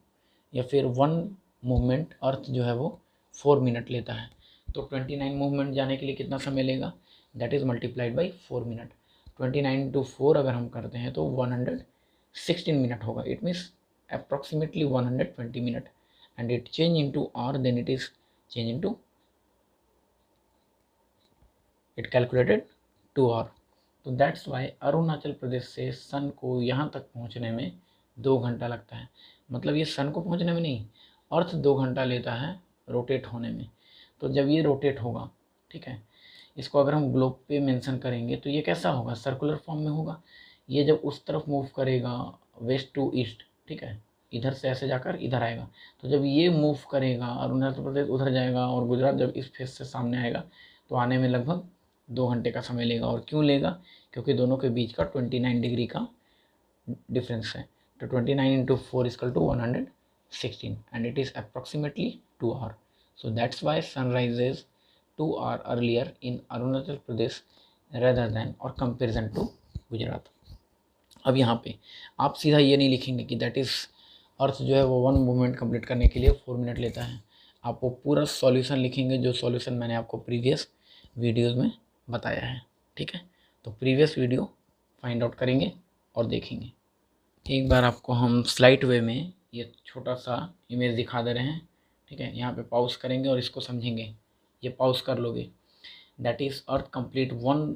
या फिर 1 मूवमेंट अर्थ जो है वो 4 मिनट लेता है। तो 29 मूवमेंट जाने के लिए कितना समय लेगा, that is multiplied by 4 minute. 29 × 4 अगर हम करते हैं तो 116 मिनट होगा। It means approximately 120 minute, and it change into hour, then it is change into, it calculated 2 hour। तो that's why अरुणाचल प्रदेश से सन को यहाँ तक पहुँचने में 2 घंटा लगता है। मतलब ये सन को पहुँचने में नहीं, अर्थ 2 घंटा लेता है रोटेट होने में। तो जब ये रोटेट होगा, ठीक है, इसको अगर हम ग्लोब पे मेंशन करेंगे तो ये कैसा होगा, सर्कुलर फॉर्म में होगा। ये जब उस तरफ मूव करेगा वेस्ट टू ईस्ट, ठीक है, इधर से ऐसे जाकर इधर आएगा। तो जब ये मूव करेगा अरुणाचल प्रदेश उधर जाएगा और गुजरात जब इस फेस से सामने आएगा तो आने में लगभग 2 घंटे का समय लेगा। और क्यों लेगा, क्योंकि दोनों के बीच का 29 डिग्री का डिफरेंस है। तो 29 × 4 = 116 and it is approximately 2 hour. So that's why sunrises 2 hour earlier in Arunachal Pradesh rather than और कंपेरिजन टू गुजरात। अब यहाँ पे आप सीधा ये नहीं लिखेंगे कि दैट इज़ अर्थ जो है वो 1 मूवमेंट कंप्लीट करने के लिए 4 मिनट लेता है। आप वो पूरा सॉल्यूशन लिखेंगे जो सॉल्यूशन मैंने आपको प्रीवियस वीडियोस में बताया है, ठीक है। तो प्रीवियस वीडियो फाइंड आउट करेंगे और देखेंगे। एक बार आपको हम स्लाइड वे में ये छोटा सा इमेज दिखा दे रहे हैं, ठीक है। यहाँ पे पॉज करेंगे और इसको समझेंगे। ये पॉज कर लोगे। That is earth complete 1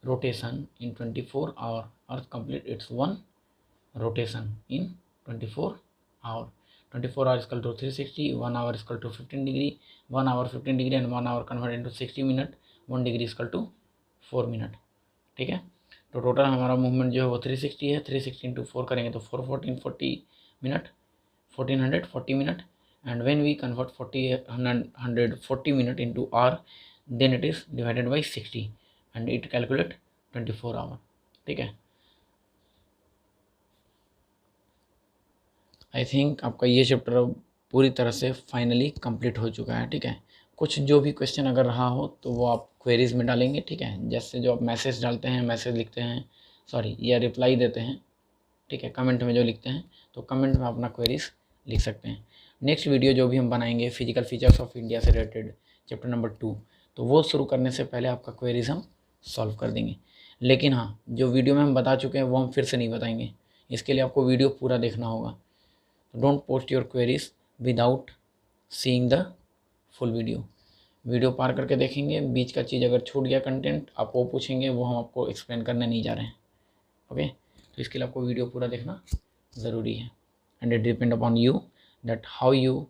rotation in 24 hour. Earth complete its 1 rotation in 24 hour. 24 hour is equal to 360, 1 hour is equal to 15 degree, 1 hour 15 degree and 1 hour convert into 60 minute, 1 degree is equal to 4 minute, ठीक है। तो टोटल हमारा मूवमेंट जो है वो 360 है। 360 इंटू 4 करेंगे तो 41440 minute, 1440 minute. And when we convert 140 minute into hour, then it is divided by 60 and it calculate 24 hour, ठीक है। आई थिंक आपका ये चैप्टर पूरी तरह से फाइनली कंप्लीट हो चुका है, ठीक है। कुछ जो भी क्वेश्चन अगर रहा हो तो वो आप क्वेरीज में डालेंगे, ठीक है। जैसे जो आप मैसेज डालते हैं, मैसेज लिखते हैं, सॉरी या रिप्लाई देते हैं, ठीक है, कमेंट में जो लिखते हैं, तो कमेंट में अपना क्वेरीज लिख सकते हैं। नेक्स्ट वीडियो जो भी हम बनाएंगे फिजिकल फीचर्स ऑफ इंडिया से रिलेटेड चैप्टर नंबर 2, तो वो शुरू करने से पहले आपका क्वेरीज हम सॉल्व कर देंगे। लेकिन हाँ, जो वीडियो में हम बता चुके हैं वो हम फिर से नहीं बताएंगे। इसके लिए आपको वीडियो पूरा देखना होगा। तो don't post your queries without seeing the full video. Video पार करके देखेंगे, बीच का चीज़ अगर छूट गया कंटेंट आप वो पूछेंगे, वो हम आपको एक्सप्लेन करने नहीं जा रहे हैं, ओके। तो इसके लिए आपको वीडियो पूरा देखना ज़रूरी है। And it depend upon you that how you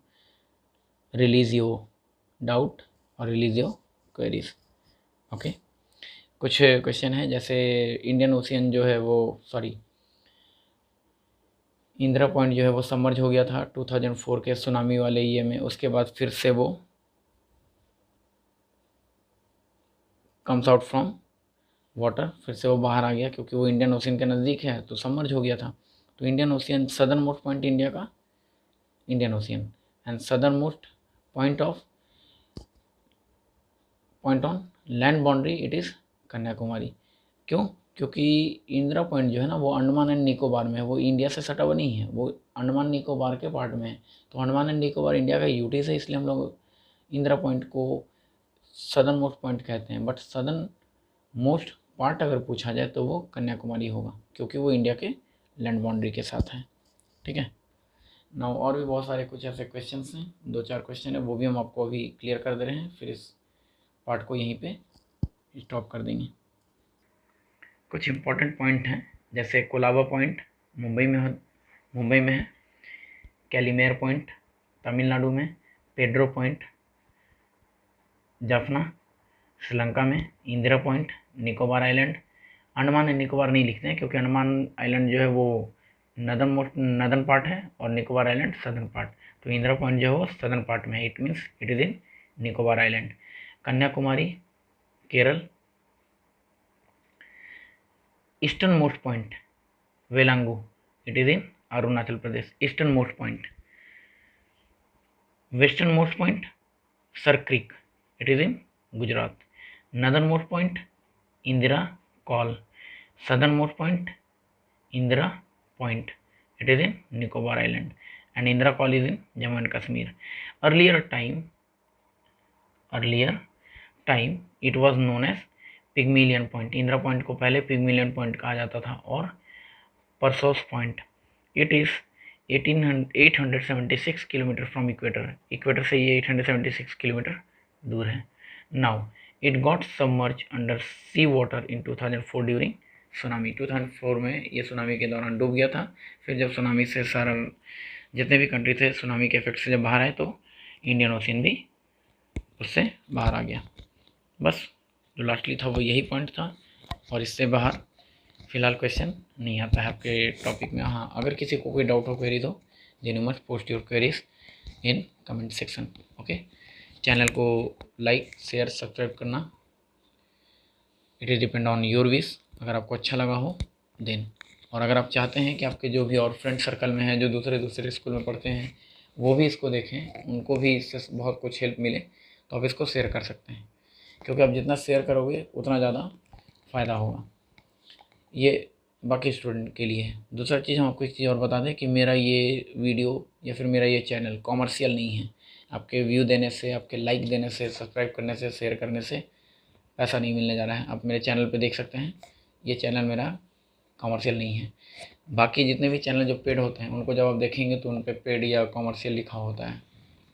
release your doubt और रिलीज योर क्वेरीज, ओके। कुछ क्वेश्चन है जैसे इंडियन ओशियन जो है वो, सॉरी, इंदिरा पॉइंट जो है वो सबमर्ज हो गया था 2004 के सुनामी वाले ये में। उसके बाद फिर से वो कम्स आउट फ्रॉम वाटर, फिर से वो बाहर आ गया क्योंकि वो इंडियन ओशियन के नज़दीक है तो सबमर्ज हो गया था। तो Indian ocean southern most point India का Indian ocean and southern most point on land boundary it is Kanyakumari. क्यों? क्योंकि इंदिरा पॉइंट जो है ना वो अंडमान एंड निकोबार में है, वो इंडिया से सटा हुआ नहीं है, वो अंडमान निकोबार के पार्ट में है। तो अंडमान एंड निकोबार इंडिया का यूटी है, इसलिए हम लोग इंदिरा पॉइंट को सदर्न मोस्ट पॉइंट कहते हैं। बट सदर्न मोस्ट पार्ट अगर पूछा जाए तो वो कन्याकुमारी होगा क्योंकि वो इंडिया के लैंड बाउंड्री के साथ है, ठीक है। नाउ और भी बहुत सारे कुछ ऐसे क्वेश्चंस हैं, 2-4 क्वेश्चन है, वो भी हम आपको अभी क्लियर कर दे रहे हैं, फिर इस पार्ट को यहीं पे स्टॉप कर देंगे। कुछ इंपॉर्टेंट पॉइंट हैं जैसे कोलाबा पॉइंट मुंबई में है, कैलीमेर पॉइंट तमिलनाडु में, पेड्रो पॉइंट जाफना श्रीलंका में, Indira point Nicobar island. Andaman and Nicobar नहीं लिखते हैं क्योंकि अंडमान आइलैंड जो है वो नदर्न पार्ट है और निकोबार आइलैंड सदर्न पार्ट। तो इंदिरा पॉइंट जो है वो सदर्न पार्ट में है, it means it is in Nicobar island. Kanyakumari Kerala. Eastern most point Walong, it is in Arunachal Pradesh, eastern most point. Western most point Sir Creek, it is in Gujarat. Northern most point Indira col, southern most point Indira point, it is in Nicobar island and Indira col is in Jammu and Kashmir. Earlier time it was known as Pygmalion point. Indira point को पहले पिग्मिलियन पॉइंट कहा जाता था। और Parsons point, it is 876 kilometre from equator से ये 876 किलोमीटर दूर है। Now it got submerge under sea water in 2004 during tsunami. 2004 में ये सुनामी के दौरान डूब गया था। फिर जब सुनामी से सारा जितने भी कंट्री थे सुनामी के इफेक्ट से जब बाहर आए तो इंडियन ओशियन भी उससे बाहर आ गया। बस जो लास्टली था वो यही पॉइंट था और इससे बाहर फ़िलहाल क्वेश्चन नहीं आता है आपके टॉपिक में। हाँ, अगर किसी को कोई डाउट हो क्वेरी तो then you must post your queries in comment section, okay. Channel को लाइक शेयर सब्सक्राइब करना, it is depend on your wish, अगर आपको अच्छा लगा हो देन। और अगर आप चाहते हैं कि आपके जो भी और फ्रेंड सर्कल में हैं जो दूसरे स्कूल में पढ़ते हैं वो भी इसको देखें, उनको भी इससे बहुत कुछ हेल्प मिले, तो आप इसको शेयर कर सकते हैं क्योंकि आप जितना शेयर करोगे उतना ज़्यादा फ़ायदा होगा। ये बाकी स्टूडेंट के लिए है। दूसरा चीज़ हम आपको एक चीज़ और बता दें कि मेरा ये वीडियो या फिर मेरा ये चैनल कॉमर्शियल नहीं है। आपके व्यू देने से, आपके लाइक देने से, सब्सक्राइब करने से, शेयर करने से पैसा नहीं मिलने जा रहा है। आप मेरे चैनल पे देख सकते हैं, ये चैनल मेरा कॉमर्शियल नहीं है। बाकी जितने भी चैनल जो पेड होते हैं उनको जब आप देखेंगे तो उन पे पेड या कॉमर्शियल लिखा होता है,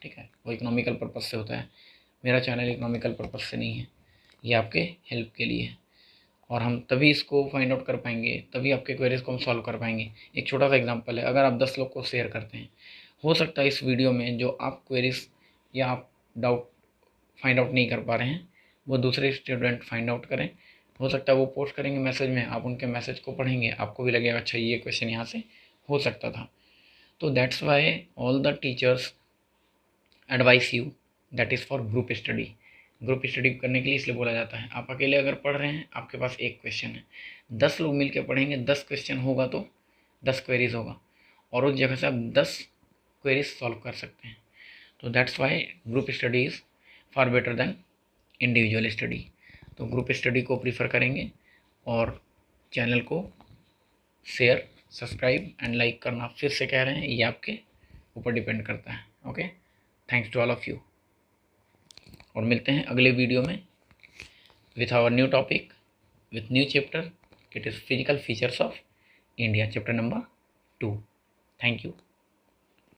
ठीक है, वो इकोनॉमिकल पर्पज़ से होता है। मेरा चैनल इकोनॉमिकल पर्पज़ से नहीं है, ये आपके हेल्प के लिए है। और हम तभी इसको फाइंड आउट कर पाएंगे, तभी आपके क्वेरीज को हम सॉल्व कर पाएंगे। एक छोटा सा एग्जांपल है, अगर आप 10 लोग को शेयर करते हैं, हो सकता है इस वीडियो में जो आप क्वेरीज या आप डाउट फाइंड आउट नहीं कर पा रहे हैं वो दूसरे स्टूडेंट फाइंड आउट करें। हो सकता है वो पोस्ट करेंगे मैसेज में, आप उनके मैसेज को पढ़ेंगे, आपको भी लगेगा अच्छा ये क्वेश्चन यहाँ से हो सकता था। तो that's why all the teachers advice you that is for group study. Group study करने के लिए इसलिए बोला जाता है। आप अकेले अगर पढ़ रहे हैं, आपके पास एक क्वेश्चन है, 10 लोग मिलकर पढ़ेंगे, 10 क्वेश्चन होगा तो 10 क्वेरीज होगा, और उस जगह से आप 10 क्वेरीज सॉल्व कर सकते हैं। तो that's Y group study is far better than individual study. तो ग्रुप स्टडी को प्रीफर करेंगे, और चैनल को शेयर, सब्सक्राइब एंड लाइक करना फिर से कह रहे हैं, ये आपके ऊपर डिपेंड करता है। Okay, thanks to all of you, और मिलते हैं अगले वीडियो में with our new topic, with new chapter. It is physical features of India, chapter number 2। Thank you.